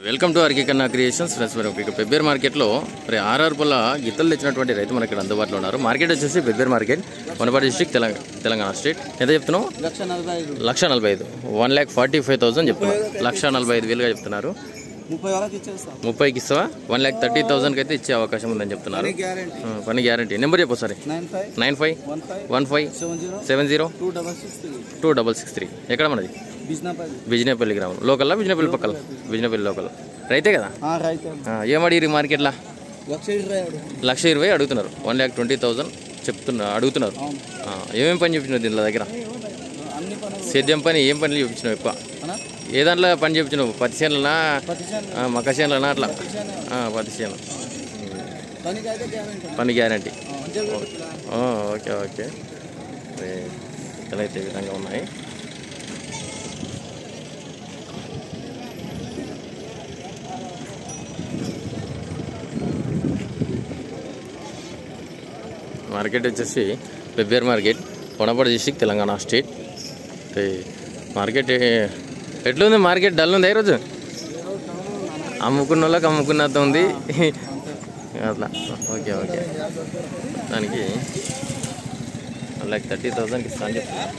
Welcome to RK కన్నా creations friends. మరి ఇక్కడ పెబ్బేర్ మార్కెట్లో మరి ఆర్ఆర్ పుల్ల గిత్తలు తెచ్చినటువంటి రైతు మనకి ఇక్కడ అందుబాటులో ఉన్నారు. మార్కెట్ వచ్చేసి Pebbair market, Wanaparthy district, Telangana state. ఎంత చెప్తున్నావు? 1,45,000 1,45,000 చెప్తున్నారు. 1,45,000గా చెప్తున్నారు. 30కి ఇస్తావా? 1,30,000కి అయితే ఇచ్చే అవకాశం ఉందని చెప్తున్నారు. పని గ్యారంటీ. నెంబర్ చెప్పు సరే. 9515702663. ఎక్కడ మనది? బిజినేపల్లి గ్రామం. లోకల్లా బిజినేపల్లి పక్కల? బిజినేపల్లి లోకల్. రైతే కదా? ఏమడిగిరి మార్కెట్లో? 1,20,000 అడుగుతున్నారు. 1,20,000 అడుగుతున్నారు. ఏమేమి పని చూపించినావు దీనిలో దగ్గర? సేద్యం పని ఏం పనులు చూపించినావు ఎక్కువ? ఏ దాంట్లో పని చూపించినావు? పత్తి చేనులనా, మక్క చేనులనా? అట్లా పత్తి చేను. పని గ్యారంటీ. Okay okay. అయితే ఈ విధంగా ఉన్నాయి. మార్కెట్ వచ్చేసి Pebbair market, Wanaparthy district, Telangana state. Market ఎట్లుంది? మార్కెట్ డల్ ఉంది ఈరోజు. అమ్ముకున్న వాళ్ళకి అమ్ముకున్నంత ఉంది అట్లా. Okay okay. దానికి 1,30,000కి ఇస్తా అని చెప్తాను.